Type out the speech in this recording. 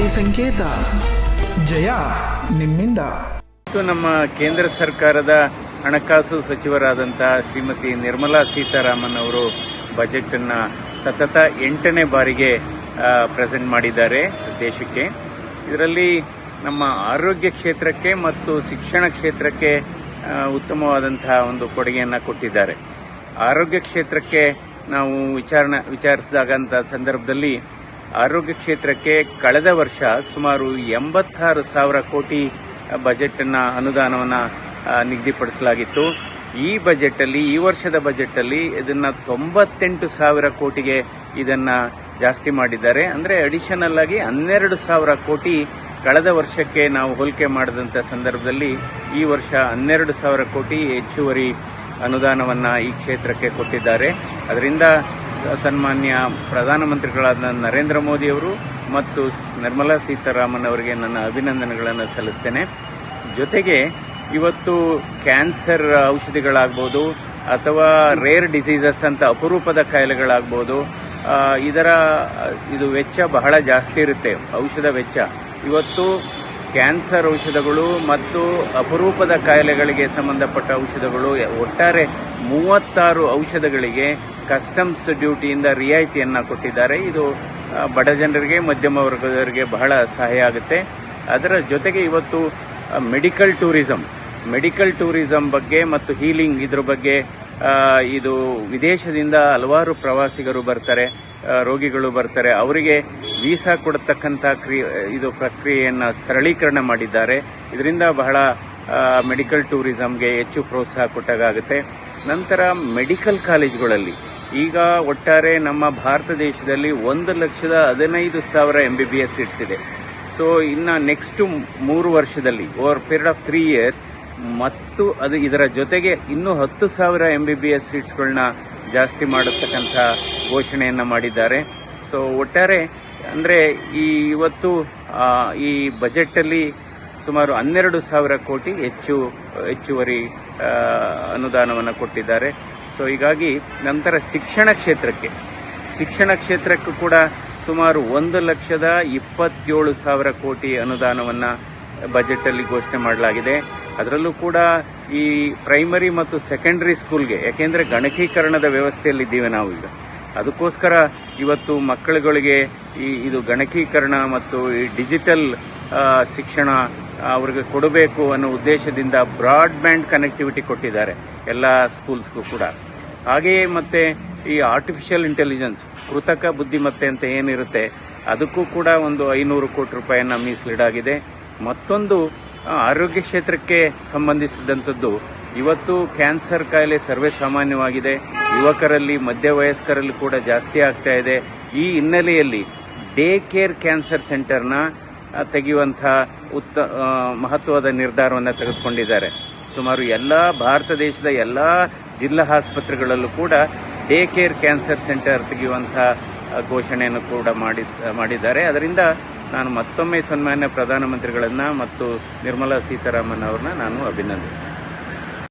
ವಿಜಯವಾಣಿ ಸಂಕೇತ. ಜಯ ನಿಮ್ಮಿಂದ. ನಮ್ಮ ಕೇಂದ್ರ ಸರ್ಕಾರದ ಹಣಕಾಸು ಸಚಿವರಾದಂಥ ಶ್ರೀಮತಿ ನಿರ್ಮಲಾ ಸೀತಾರಾಮನ್ ಅವರು ಬಜೆಟನ್ನು ಸತತ 8ನೇ ಬಾರಿಗೆ ಪ್ರೆಸೆಂಟ್ ಮಾಡಿದ್ದಾರೆ ದೇಶಕ್ಕೆ. ಇದರಲ್ಲಿ ನಮ್ಮ ಆರೋಗ್ಯ ಕ್ಷೇತ್ರಕ್ಕೆ ಮತ್ತು ಶಿಕ್ಷಣ ಕ್ಷೇತ್ರಕ್ಕೆ ಉತ್ತಮವಾದಂತಹ ಒಂದು ಕೊಡುಗೆಯನ್ನು ಕೊಟ್ಟಿದ್ದಾರೆ. ಆರೋಗ್ಯ ಕ್ಷೇತ್ರಕ್ಕೆ ನಾವು ವಿಚಾರಿಸಿದಾಗಂಥ ಸಂದರ್ಭದಲ್ಲಿ ಆರೋಗ್ಯ ಕ್ಷೇತ್ರಕ್ಕೆ ಕಳೆದ ವರ್ಷ ಸುಮಾರು 86,000 ಕೋಟಿ ಬಜೆಟನ್ನು ಅನುದಾನವನ್ನು ನಿಗದಿಪಡಿಸಲಾಗಿತ್ತು. ಈ ವರ್ಷದ ಬಜೆಟಲ್ಲಿ ಇದನ್ನು 98,000 ಕೋಟಿಗೆ ಇದನ್ನು ಜಾಸ್ತಿ ಮಾಡಿದ್ದಾರೆ. ಅಂದರೆ ಅಡಿಷನಲ್ ಆಗಿ 12,000 ಕೋಟಿ ಕಳೆದ ವರ್ಷಕ್ಕೆ ನಾವು ಹೋಲಿಕೆ ಮಾಡಿದಂಥ ಸಂದರ್ಭದಲ್ಲಿ ಈ ವರ್ಷ 12,000 ಕೋಟಿ ಹೆಚ್ಚುವರಿ ಅನುದಾನವನ್ನು ಈ ಕ್ಷೇತ್ರಕ್ಕೆ ಕೊಟ್ಟಿದ್ದಾರೆ. ಅದರಿಂದ ಸನ್ಮಾನ್ಯ ಪ್ರಧಾನಮಂತ್ರಿಗಳಾದ ನರೇಂದ್ರ ಮೋದಿಯವರು ಮತ್ತು ನಿರ್ಮಲಾ ಸೀತಾರಾಮನ್ ಅವರಿಗೆ ನನ್ನ ಅಭಿನಂದನೆಗಳನ್ನು ಸಲ್ಲಿಸ್ತೇನೆ. ಜೊತೆಗೆ ಇವತ್ತು ಕ್ಯಾನ್ಸರ್ ಔಷಧಿಗಳಾಗ್ಬೋದು ಅಥವಾ ರೇರ್ ಡಿಸೀಸಸ್ ಅಂತ ಅಪರೂಪದ ಕಾಯಿಲೆಗಳಾಗ್ಬೋದು, ಇದು ವೆಚ್ಚ ಬಹಳ ಜಾಸ್ತಿ ಇರುತ್ತೆ, ಔಷಧ ವೆಚ್ಚ. ಇವತ್ತು ಕ್ಯಾನ್ಸರ್ ಔಷಧಗಳು ಮತ್ತು ಅಪರೂಪದ ಕಾಯಿಲೆಗಳಿಗೆ ಸಂಬಂಧಪಟ್ಟ ಔಷಧಗಳು ಒಟ್ಟಾರೆ 36 ಔಷಧಗಳಿಗೆ ಕಸ್ಟಮ್ಸ್ ಡ್ಯೂಟಿಯಿಂದ ರಿಯಾಯಿತಿಯನ್ನು ಕೊಟ್ಟಿದ್ದಾರೆ. ಇದು ಬಡ ಜನರಿಗೆ, ಮಧ್ಯಮ ವರ್ಗದವರಿಗೆ ಬಹಳ ಸಹಾಯ ಆಗುತ್ತೆ. ಅದರ ಜೊತೆಗೆ ಇವತ್ತು ಮೆಡಿಕಲ್ ಟೂರಿಸಂ ಬಗ್ಗೆ ಮತ್ತು ಹೀಲಿಂಗ್ ಇದ್ರ ಬಗ್ಗೆ ಇದು ವಿದೇಶದಿಂದ ಹಲವಾರು ಪ್ರವಾಸಿಗರು ಬರ್ತಾರೆ, ರೋಗಿಗಳು ಬರ್ತಾರೆ, ಅವರಿಗೆ ವೀಸಾ ಕೊಡತಕ್ಕಂಥ ಪ್ರಕ್ರಿಯೆಯನ್ನು ಸರಳೀಕರಣ ಮಾಡಿದ್ದಾರೆ. ಇದರಿಂದ ಬಹಳ ಮೆಡಿಕಲ್ ಟೂರಿಸಂಗೆ ಹೆಚ್ಚು ಪ್ರೋತ್ಸಾಹ ಕೊಟ್ಟಾಗುತ್ತೆ. ನಂತರ ಮೆಡಿಕಲ್ ಕಾಲೇಜುಗಳಲ್ಲಿ ಈಗ ಒಟ್ಟಾರೆ ನಮ್ಮ ಭಾರತ ದೇಶದಲ್ಲಿ 1,15,000 MBBS ಸೀಟ್ಸ್ ಇದೆ. ಸೊ ಇನ್ನು ನೆಕ್ಸ್ಟ್ 3 ವರ್ಷದಲ್ಲಿ ಓವರ್ ಪೀರಿಯಡ್ ಆಫ್ 3 years ಮತ್ತು ಇದರ ಜೊತೆಗೆ ಇನ್ನೂ 10,000 MBBS ಸೀಟ್ಸ್ಗಳನ್ನ ಜಾಸ್ತಿ ಮಾಡತಕ್ಕಂಥ ಘೋಷಣೆಯನ್ನು ಮಾಡಿದ್ದಾರೆ. ಸೊ ಒಟ್ಟಾರೆ ಅಂದರೆ ಇವತ್ತು ಈ ಬಜೆಟಲ್ಲಿ ಸುಮಾರು 12,000 ಕೋಟಿ ಹೆಚ್ಚುವರಿ ಅನುದಾನವನ್ನು ಕೊಟ್ಟಿದ್ದಾರೆ. ಸೊ ಹೀಗಾಗಿ ನಂತರ ಶಿಕ್ಷಣ ಕ್ಷೇತ್ರಕ್ಕೂ ಕೂಡ ಸುಮಾರು 1,27,000 ಕೋಟಿ ಅನುದಾನವನ್ನು ಬಜೆಟಲ್ಲಿ ಘೋಷಣೆ ಮಾಡಲಾಗಿದೆ. ಅದರಲ್ಲೂ ಕೂಡ ಈ ಪ್ರೈಮರಿ ಮತ್ತು ಸೆಕೆಂಡರಿ ಸ್ಕೂಲ್ಗೆ, ಯಾಕೆಂದರೆ ಗಣಕೀಕರಣದ ವ್ಯವಸ್ಥೆಯಲ್ಲಿದ್ದೀವಿ ನಾವು ಈಗ, ಅದಕ್ಕೋಸ್ಕರ ಇವತ್ತು ಮಕ್ಕಳುಗಳಿಗೆ ಇದು ಗಣಕೀಕರಣ ಮತ್ತು ಈ ಡಿಜಿಟಲ್ ಶಿಕ್ಷಣ ಅವ್ರಿಗೆ ಕೊಡಬೇಕು ಅನ್ನೋ ಉದ್ದೇಶದಿಂದ ಬ್ರಾಡ್ಬ್ಯಾಂಡ್ ಕನೆಕ್ಟಿವಿಟಿ ಕೊಟ್ಟಿದ್ದಾರೆ ಎಲ್ಲ ಸ್ಕೂಲ್ಸ್ಗೂ ಕೂಡ. ಹಾಗೆಯೇ ಮತ್ತೆ ಈ ಆರ್ಟಿಫಿಷಿಯಲ್ ಇಂಟೆಲಿಜೆನ್ಸ್, ಕೃತಕ ಬುದ್ಧಿಮತ್ತೆ ಅಂತ ಏನಿರುತ್ತೆ, ಅದಕ್ಕೂ ಕೂಡ ಒಂದು 500 ಕೋಟಿ ರೂಪಾಯಿಯನ್ನು ಮೀಸಲಿಡಾಗಿದೆ. ಮತ್ತೊಂದು ಆರೋಗ್ಯ ಕ್ಷೇತ್ರಕ್ಕೆ ಸಂಬಂಧಿಸಿದಂಥದ್ದು, ಇವತ್ತು ಕ್ಯಾನ್ಸರ್ ಕಾಯಿಲೆ ಸರ್ವೇ ಸಾಮಾನ್ಯವಾಗಿದೆ, ಯುವಕರಲ್ಲಿ ಮಧ್ಯವಯಸ್ಕರಲ್ಲಿ ಕೂಡ ಜಾಸ್ತಿ ಆಗ್ತಾ ಇದೆ. ಈ ಹಿನ್ನೆಲೆಯಲ್ಲಿ ಡೇ ಕೇರ್ ಕ್ಯಾನ್ಸರ್ ಸೆಂಟರ್ನ ತೆಗೆಯುವಂಥ ಮಹತ್ವದ ನಿರ್ಧಾರವನ್ನು ತೆಗೆದುಕೊಂಡಿದ್ದಾರೆ. ಸುಮಾರು ಭಾರತ ದೇಶದ ಎಲ್ಲ ಜಿಲ್ಲಾ ಆಸ್ಪತ್ರೆಗಳಲ್ಲೂ ಕೂಡ ಡೇ ಕೇರ್ ಕ್ಯಾನ್ಸರ್ ಸೆಂಟರ್ ತೆಗೆಯುವಂಥ ಘೋಷಣೆಯನ್ನು ಕೂಡ ಮಾಡಿದ್ದಾರೆ. ಅದರಿಂದ ನಾನು ಮತ್ತೊಮ್ಮೆ ಸನ್ಮಾನ್ಯ ಪ್ರಧಾನಮಂತ್ರಿಗಳನ್ನು ಮತ್ತು ನಿರ್ಮಲಾ ಸೀತಾರಾಮನ್ ಅವ್ರನ್ನ ನಾನು ಅಭಿನಂದಿಸ್ತೇನೆ.